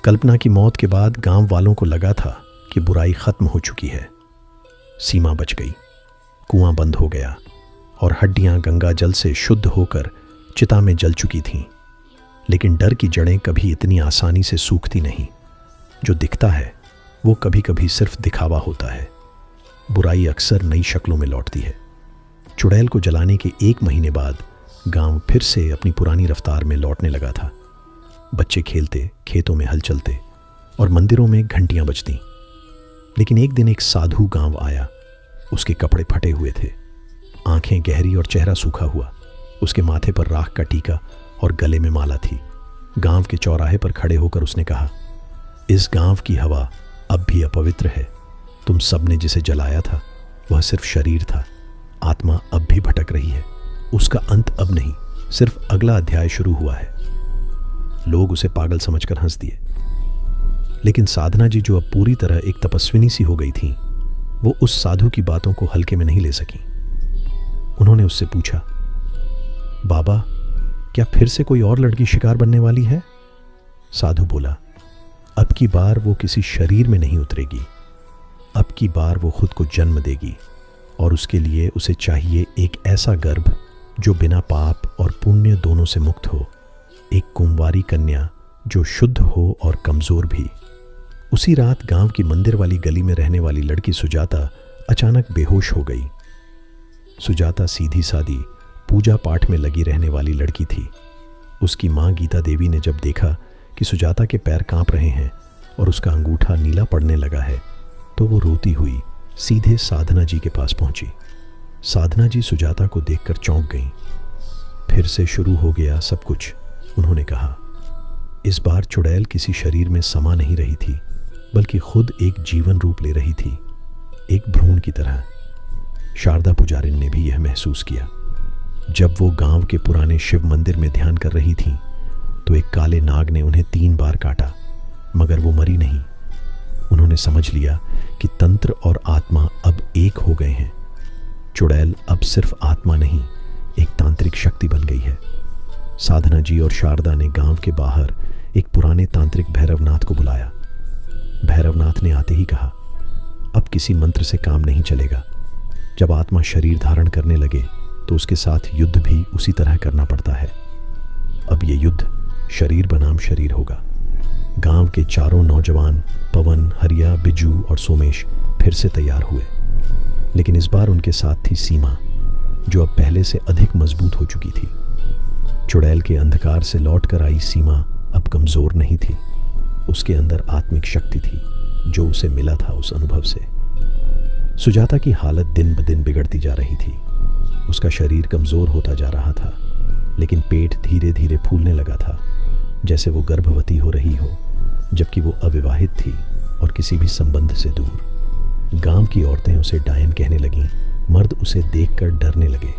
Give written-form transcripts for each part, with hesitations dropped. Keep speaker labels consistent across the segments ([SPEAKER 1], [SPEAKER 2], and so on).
[SPEAKER 1] कल्पना की मौत के बाद गांव वालों को लगा था कि बुराई खत्म हो चुकी है। सीमा बच गई, कुआं बंद हो गया और हड्डियां गंगा जल से शुद्ध होकर चिता में जल चुकी थीं। लेकिन डर की जड़ें कभी इतनी आसानी से सूखती नहीं। जो दिखता है वो कभी कभी सिर्फ दिखावा होता है। बुराई अक्सर नई शक्लों में लौटती है। चुड़ैल को जलाने के 1 महीने बाद गांव फिर से अपनी पुरानी रफ्तार में लौटने लगा था। बच्चे खेलते, खेतों में हल चलते और मंदिरों में घंटियां बजती। लेकिन एक दिन एक साधु गांव आया। उसके कपड़े फटे हुए थे, आंखें गहरी और चेहरा सूखा हुआ। उसके माथे पर राख का टीका और गले में माला थी। गांव के चौराहे पर खड़े होकर उसने कहा, इस गांव की हवा अब भी अपवित्र है। तुम सबने जिसे जलाया था वह सिर्फ शरीर था। आत्मा अब भी भटक रही है। उसका अंत अब नहीं, सिर्फ अगला अध्याय शुरू हुआ है। लोग उसे पागल समझकर हंस दिए। लेकिन साधना जी, जो अब पूरी तरह एक तपस्विनी सी हो गई थी, वो उस साधु की बातों को हल्के में नहीं ले सकी। उन्होंने उससे पूछा, बाबा, क्या फिर से कोई और लड़की शिकार बनने वाली है? साधु बोला, अब की बार वो किसी शरीर में नहीं उतरेगी। अब की बार वो खुद को जन्म देगी और उसके लिए उसे चाहिए एक ऐसा गर्भ जो बिना पाप और पुण्य दोनों से मुक्त हो। एक कुंवारी कन्या जो शुद्ध हो और कमजोर भी। उसी रात गांव की मंदिर वाली गली में रहने वाली लड़की सुजाता अचानक बेहोश हो गई। सुजाता सीधी सादी पूजा पाठ में लगी रहने वाली लड़की थी। उसकी मां गीता देवी ने जब देखा कि सुजाता के पैर कांप रहे हैं और उसका अंगूठा नीला पड़ने लगा है, तो वो रोती हुई सीधे साधना जी के पास पहुंची। साधना जी सुजाता को देखकर चौंक गईं। फिर से शुरू हो गया सब कुछ, उन्होंने कहा। इस बार चुड़ैल किसी शरीर में समा नहीं रही थी, बल्कि खुद एक जीवन रूप ले रही थी, एक भ्रूण की तरह। शारदा पुजारिन ने भी यह महसूस किया। जब वो गांव के पुराने शिव मंदिर में ध्यान कर रही थीं, तो एक काले नाग ने उन्हें 3 बार काटा, मगर वो मरी नहीं। उन्होंने समझ लिया कि तंत्र और आत्मा अब एक हो गए हैं। चुड़ैल अब सिर्फ आत्मा नहीं, एक तांत्रिक शक्ति बन गई है। साधना जी और शारदा ने गांव के बाहर एक पुराने तांत्रिक भैरवनाथ को बुलाया। भैरवनाथ ने आते ही कहा, अब किसी मंत्र से काम नहीं चलेगा। जब आत्मा शरीर धारण करने लगे तो उसके साथ युद्ध भी उसी तरह करना पड़ता है। अब ये युद्ध शरीर बनाम शरीर होगा। गांव के चारों नौजवान पवन, हरिया, बिजू और सोमेश फिर से तैयार हुए। लेकिन इस बार उनके साथ थी सीमा, जो अब पहले से अधिक मजबूत हो चुकी थी। चुड़ैल के अंधकार से लौट कर आई सीमा अब कमजोर नहीं थी। उसके अंदर आत्मिक शक्ति थी, जो उसे मिला था उस अनुभव से। सुजाता की हालत दिन ब दिन बिगड़ती जा रही थी। उसका शरीर कमजोर होता जा रहा था, लेकिन पेट धीरे धीरे फूलने लगा था, जैसे वो गर्भवती हो रही हो, जबकि वो अविवाहित थी और किसी भी संबंध से दूर। गांव की औरतें उसे डायन कहने लगीं। मर्द उसे देखकर डरने लगे।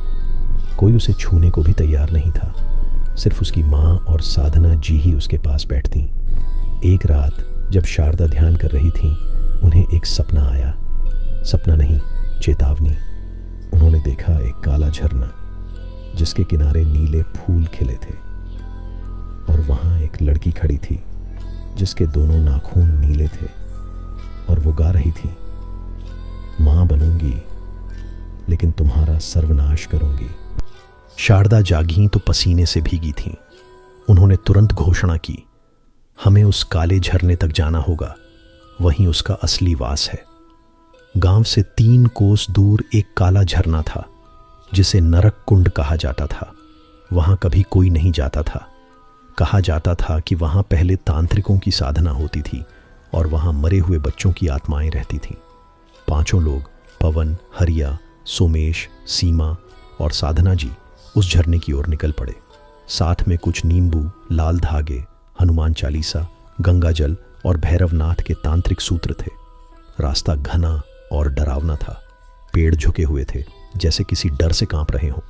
[SPEAKER 1] कोई उसे छूने को भी तैयार नहीं था। सिर्फ उसकी माँ और साधना जी ही उसके पास बैठतीं। एक रात जब शारदा ध्यान कर रही थी, उन्हें एक सपना आया। सपना नहीं, चेतावनी। उन्होंने देखा एक काला झरना, जिसके किनारे नीले फूल खिले थे, और वहां एक लड़की खड़ी थी जिसके दोनों नाखून नीले थे, और वो गा रही थी, मां बनूंगी लेकिन तुम्हारा सर्वनाश करूंगी। शारदा जागी तो पसीने से भीगी थीं। उन्होंने तुरंत घोषणा की, हमें उस काले झरने तक जाना होगा, वहीं उसका असली वास है। गांव से 3 कोस दूर एक काला झरना था, जिसे नरक कुंड कहा जाता था। वहां कभी कोई नहीं जाता था। कहा जाता था कि वहां पहले तांत्रिकों की साधना होती थी और वहां मरे हुए बच्चों की आत्माएं रहती थीं। 5 लोग, पवन, हरिया, सोमेश, सीमा और साधना जी, उस झरने की ओर निकल पड़े। साथ में कुछ नींबू, लाल धागे, हनुमान चालीसा, गंगा जल और भैरवनाथ के तांत्रिक सूत्र थे। रास्ता घना और डरावना था। पेड़ झुके हुए थे, जैसे किसी डर से कांप रहे हों।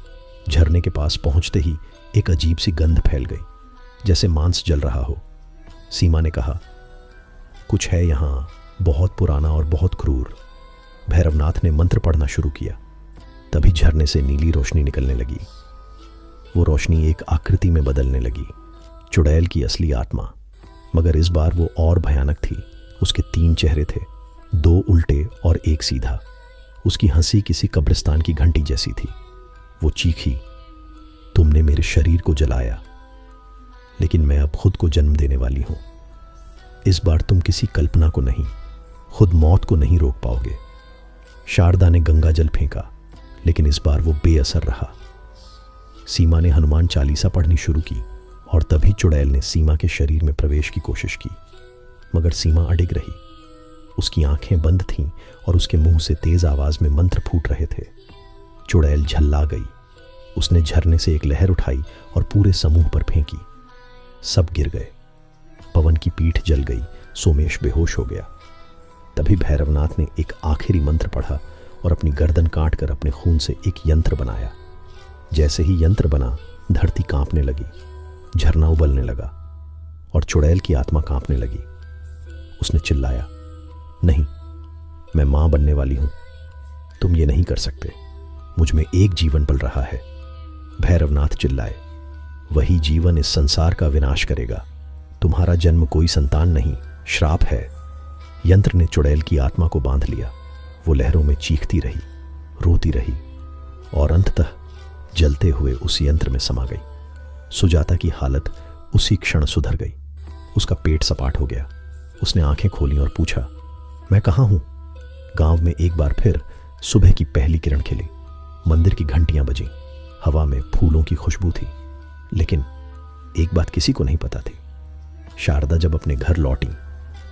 [SPEAKER 1] झरने के पास पहुंचते ही एक अजीब सी गंध फैल गई, जैसे मांस जल रहा हो। सीमा ने कहा, कुछ है यहाँ, बहुत पुराना और बहुत क्रूर। भैरवनाथ ने मंत्र पढ़ना शुरू किया। तभी झरने से नीली रोशनी निकलने लगी। वो रोशनी एक आकृति में बदलने लगी, चुड़ैल की असली आत्मा। मगर इस बार वो और भयानक थी। उसके 3 चेहरे थे, 2 उल्टे और 1 सीधा। उसकी हंसी किसी कब्रिस्तान की घंटी जैसी थी। वो चीखी, तुमने मेरे शरीर को जलाया, लेकिन मैं अब खुद को जन्म देने वाली हूं। इस बार तुम किसी कल्पना को नहीं, खुद मौत को नहीं रोक पाओगे। शारदा ने गंगा जल फेंका, लेकिन इस बार वो बेअसर रहा। सीमा ने हनुमान चालीसा पढ़नी शुरू की और तभी चुड़ैल ने सीमा के शरीर में प्रवेश की कोशिश की, मगर सीमा अडिग रही। उसकी आंखें बंद थीं और उसके मुंह से तेज आवाज में मंत्र फूट रहे थे। चुड़ैल झल्ला गई। उसने झरने से एक लहर उठाई और पूरे समूह पर फेंकी। सब गिर गए। पवन की पीठ जल गई। सोमेश बेहोश हो गया। तभी भैरवनाथ ने एक आखिरी मंत्र पढ़ा और अपनी गर्दन काटकर अपने खून से एक यंत्र बनाया। जैसे ही यंत्र बना, धरती कांपने लगी, झरना उबलने लगा और चुड़ैल की आत्मा कांपने लगी। उसने चिल्लाया, नहीं, मैं मां बनने वाली हूं। तुम ये नहीं कर सकते। मुझ में एक जीवन पल रहा है। भैरवनाथ चिल्लाए, वही जीवन इस संसार का विनाश करेगा। तुम्हारा जन्म कोई संतान नहीं, श्राप है। यंत्र ने चुड़ैल की आत्मा को बांध लिया। वो लहरों में चीखती रही, रोती रही और अंततः जलते हुए उस यंत्र में समा गई। सुजाता की हालत उसी क्षण सुधर गई। उसका पेट सपाट हो गया। उसने आंखें खोली और पूछा, मैं कहाँ हूं? गांव में एक बार फिर सुबह की पहली किरण खिली। मंदिर की घंटियां बजीं। हवा में फूलों की खुशबू थी। लेकिन एक बात किसी को नहीं पता थी। शारदा जब अपने घर लौटी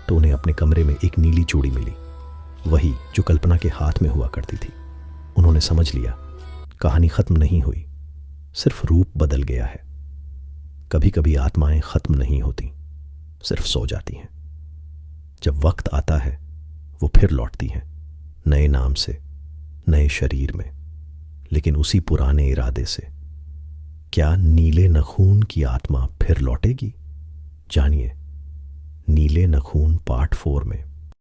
[SPEAKER 1] तो उन्हें अपने कमरे में एक नीली चूड़ी मिली, वही जो कल्पना के हाथ में हुआ करती थी। उन्होंने समझ लिया, कहानी खत्म नहीं हुई, सिर्फ रूप बदल गया है। कभी कभी आत्माएं खत्म नहीं होती, सिर्फ सो जाती हैं। जब वक्त आता है वो फिर लौटती हैं, नए नाम से, नए शरीर में, लेकिन उसी पुराने इरादे से। क्या नीले नखून की आत्मा फिर लौटेगी? जानिए नीले नखून पार्ट 4 में।